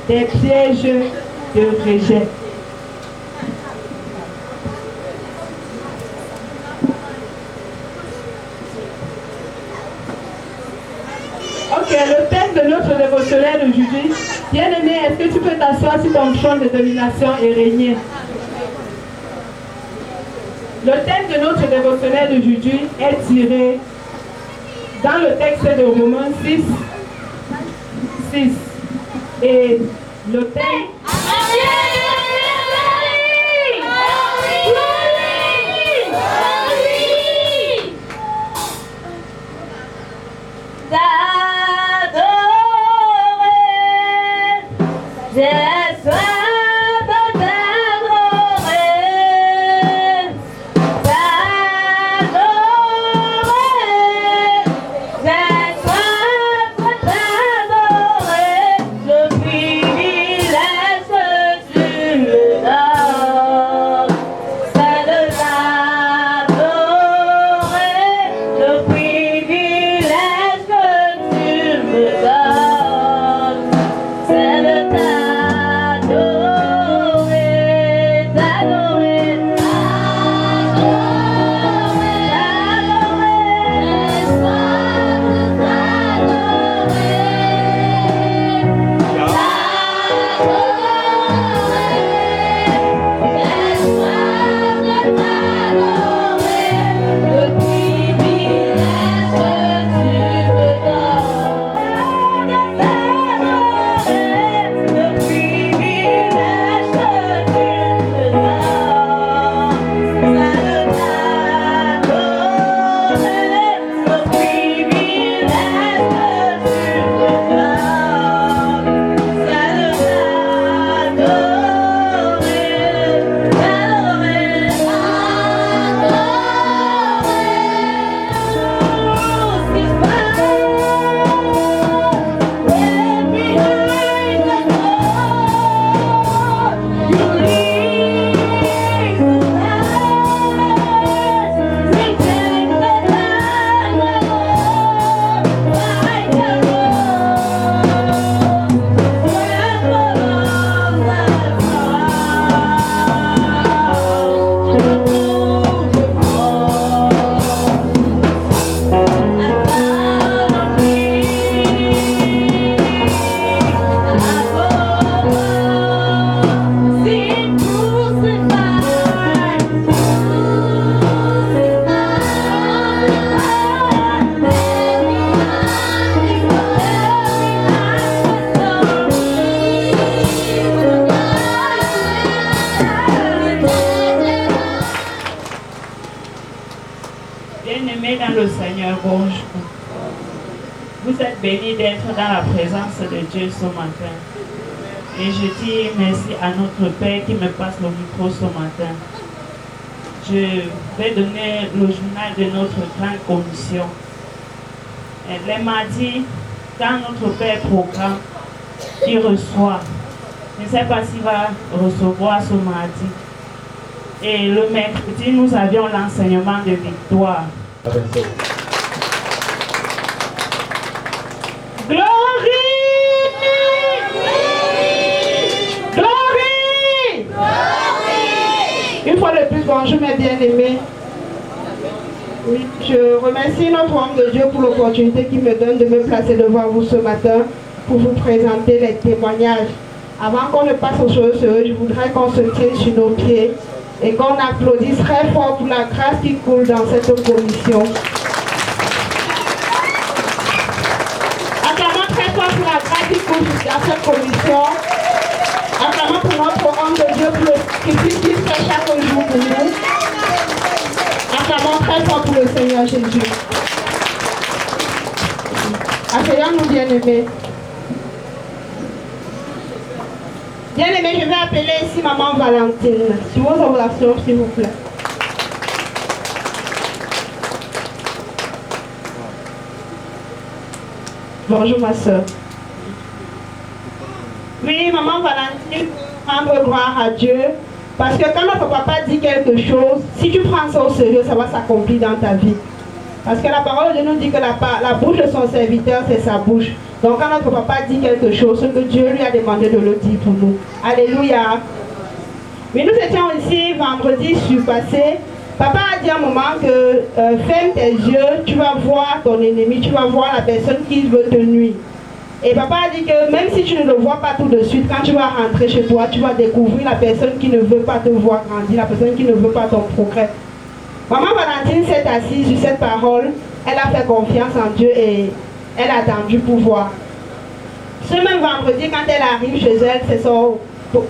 Des pièges de rejet. Ok, le thème de notre dévotionnel aujourd'hui. Bien-aimé, est-ce que tu peux t'asseoir sur ton trône de domination et régner? Le thème de notre dévotionnel d'aujourd'hui est tiré dans le texte de Romains 6. Et le thème... Bien-aimés dans le Seigneur, bonjour. Vous êtes bénis d'être dans la présence de Dieu ce matin. Et je dis merci à notre Père qui me passe le micro ce matin. Je vais donner le journal de notre grande commission. Les mardis, quand notre Père programme, il reçoit. Je ne sais pas s'il va recevoir ce mardi. Et le mercredi, nous avions l'enseignement de victoire. Glory! Glory! Une fois de plus, bonjour mes bien-aimés. Oui, je remercie notre homme de Dieu pour l'opportunité qu'il me donne de me placer devant vous ce matin pour vous présenter les témoignages. Avant qu'on ne passe aux choses sérieuses, je voudrais qu'on se tienne sur nos pieds et qu'on applaudisse très fort pour la grâce qui coule dans cette commission. Acclamons très fort pour la grâce qui coule dans cette commission. Acclamons pour notre homme de Dieu pour le sacrifice qu'il fait chaque jour pour nous. Acclamons très fort pour le Seigneur Jésus. Accueillons-nous, bien-aimés. Bien-aimés, je vais appeler ici Maman Valentine. Sur vos ovulations, s'il vous plaît. Bonjour, ma soeur. Oui, Maman Valentine, rendre gloire à Dieu. Parce que quand notre papa dit quelque chose, si tu prends ça au sérieux, ça va s'accomplir dans ta vie. Parce que la parole de Dieu nous dit que la bouche de son serviteur, c'est sa bouche. Donc quand notre papa dit quelque chose, ce que Dieu lui a demandé de le dire pour nous. Alléluia. Mais nous étions ici vendredi surpassé. Papa a dit à un moment que ferme tes yeux, tu vas voir ton ennemi, tu vas voir la personne qui veut te nuire. Et papa a dit que même si tu ne le vois pas tout de suite, quand tu vas rentrer chez toi, tu vas découvrir la personne qui ne veut pas te voir grandir, la personne qui ne veut pas ton progrès. Maman Valentine s'est assise sur cette parole, elle a fait confiance en Dieu et elle a attendu pour voir. Ce même vendredi, quand elle arrive chez elle, c'est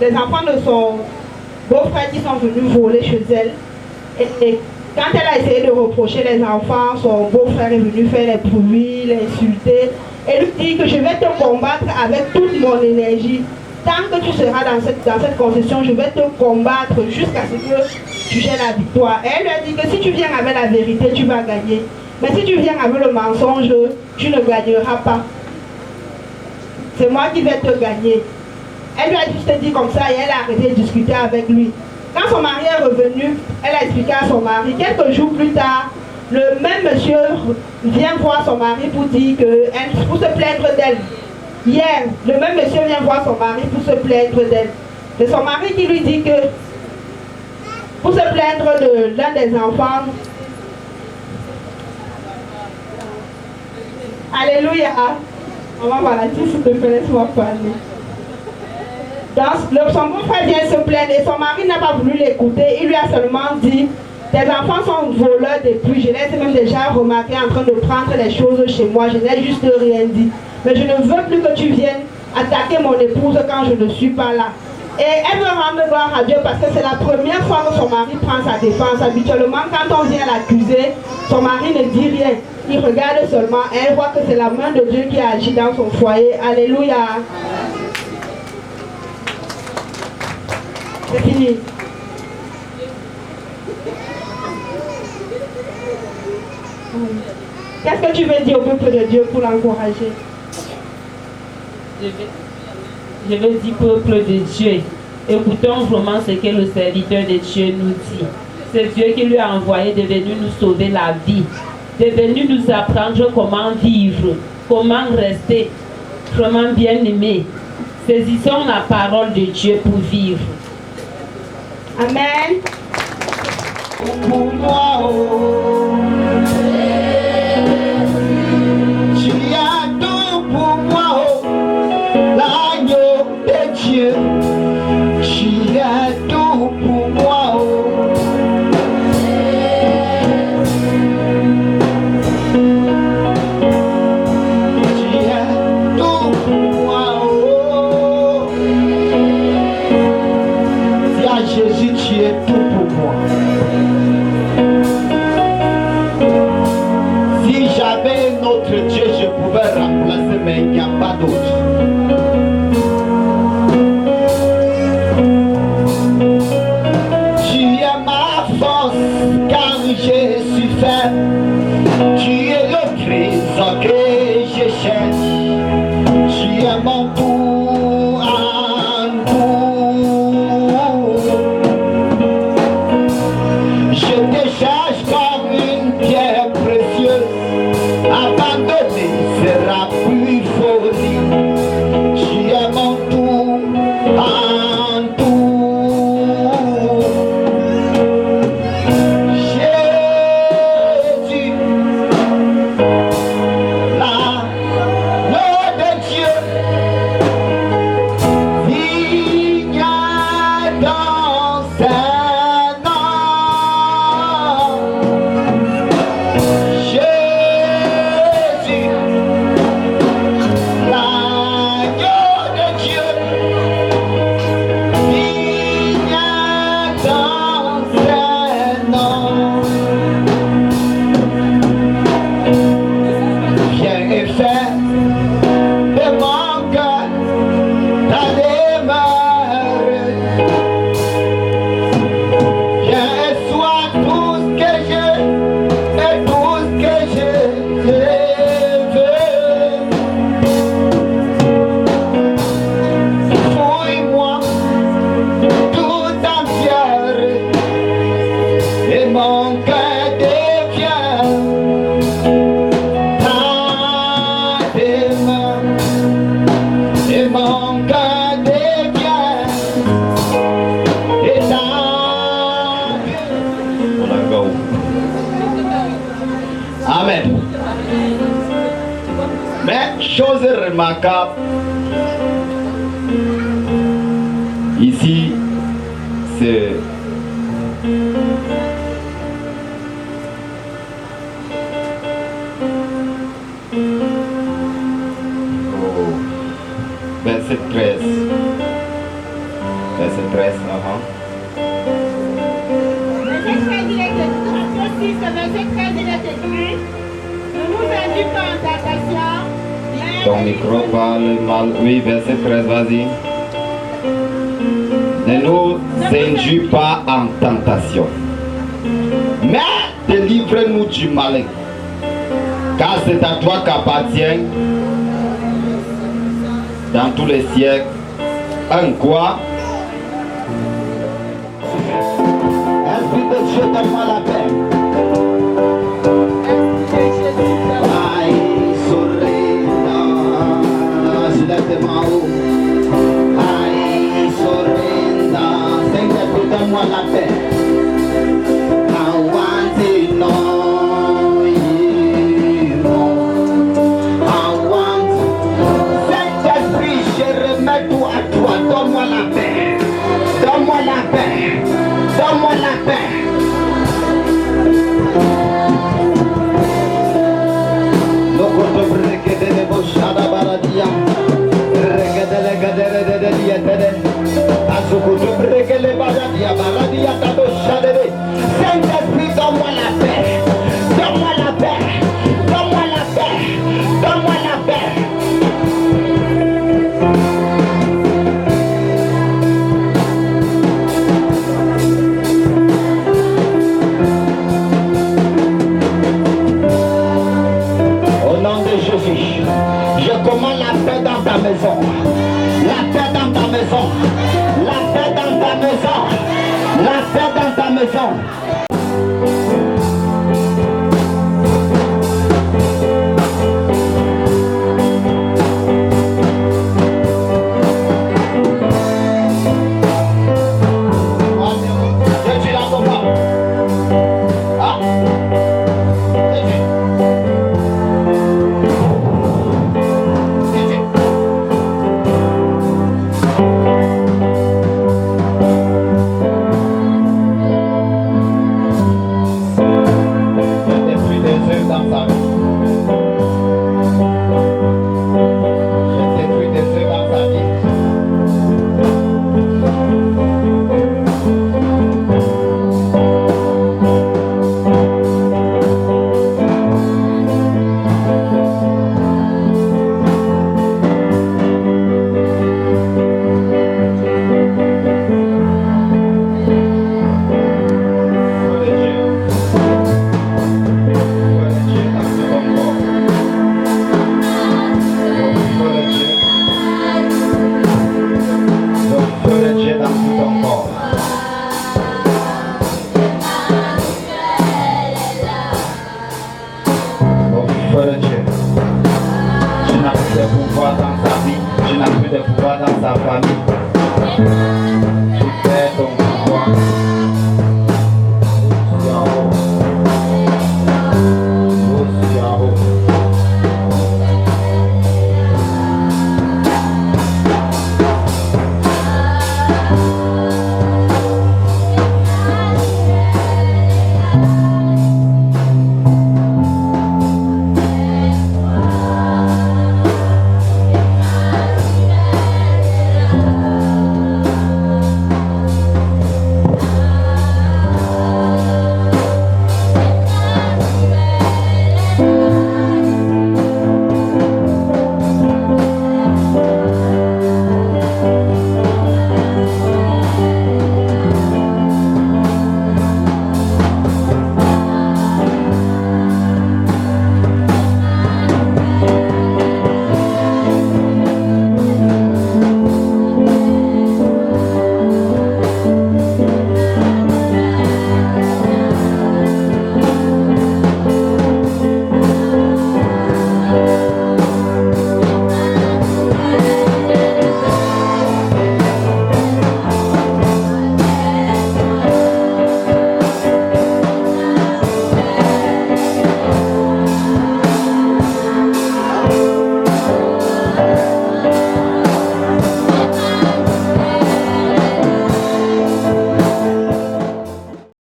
les enfants de son beau-frère qui sont venus voler chez elle. Et quand elle a essayé de reprocher les enfants, son beau-frère est venu faire les bruits, l'insulter. Et lui dit que je vais te combattre avec toute mon énergie. Tant que tu seras dans cette concession, je vais te combattre jusqu'à ce que tu aies la victoire. Et elle lui a dit que si tu viens avec la vérité, tu vas gagner. Mais si tu viens avec le mensonge, tu ne gagneras pas. C'est moi qui vais te gagner. Elle lui a juste dit comme ça et elle a arrêté de discuter avec lui. Quand son mari est revenu, elle a expliqué à son mari. Quelques jours plus tard, le même monsieur vient voir son mari pour se plaindre d'elle. Hier, le même monsieur vient voir son mari pour se plaindre d'elle. C'est son mari qui lui dit que pour se plaindre de l'un des enfants. Alléluia. Maman Valentine, s'il te plaît, laisse-moi parler. Son beau-frère vient se plaindre et son mari n'a pas voulu l'écouter. Il lui a seulement dit, tes enfants sont voleurs depuis. Je les ai même déjà remarqués en train de prendre les choses chez moi. Je n'ai juste rien dit. Mais je ne veux plus que tu viennes attaquer mon épouse quand je ne suis pas là. Et elle veut rendre gloire à Dieu parce que c'est la première fois que son mari prend sa défense. Habituellement, quand on vient l'accuser, son mari ne dit rien. Il regarde seulement et elle voit que c'est la main de Dieu qui agit dans son foyer. Alléluia. C'est fini. Qu'est-ce que tu veux dire au peuple de Dieu pour l'encourager? Je veux dire, peuple de Dieu, écoutons vraiment ce que le serviteur de Dieu nous dit. C'est Dieu qui lui a envoyé de venir nous sauver la vie, de venir nous apprendre comment vivre, comment rester vraiment bien aimé. Saisissons la parole de Dieu pour vivre. Amen. Pour moi, oh, tu as tout pour moi, oh, l'agneau de Dieu, tu as tout pour moi, oh. Tu as tout pour moi, oh. Dis à Jésus, tu es tout pour moi. Si j'avais un autre Dieu, je pouvais remplacer, mais il n'y a pas d'autre. Tu es ma force quand je suis faible. Tu es le trésor que je cherche. Tu es mon tout en tout. Je te cherche comme une pierre précieuse. Abandonné sera plus folie. Tu es mon tout en tout. Jésus, l'agneau de Dieu, fait. Mais, chose remarquable, ici, c'est verset 13. Verset 13, Verset 13, il est écrit, verset 13, il est écrit, ne nous induis pas en tentation. Ton micro parle mal. Oui, verset 13, vas-y. Ne nous induis pas en tentation, mais délivre-nous du malin. Car c'est à toi qu'appartient dans tous les siècles un quoi? Esprit de Dieu, donne-moi la paix. Aïe, sorrena, je lève tes mains haut. Aïe, sorrena, Seigneur, donne-moi la paix. I want to know you more. I want Saint-Esprit, je remets tout à toi. Donne-moi la paix. Donne-moi la paix. Donne-moi la paix. Lokoto brekete de boshada baradia. Rekete le gadere de dietede. Azukuto brekele baradia baradia tado shadere. Saint-Esprit, donne-moi la paix. Donne-moi la paix. Donne-moi la paix. Donne-moi la paix. Au nom de Jésus, je commande la paix dans ta maison. La paix dans ta maison. La paix dans ta maison. La paix dans ta maison. Je suis là pour moi. Ah. Je détruis des œuvres dans sa vie. Je détruis des œuvres dans sa vie. Tu n'as plus de pouvoir dans sa vie, tu n'as plus de pouvoir dans sa famille.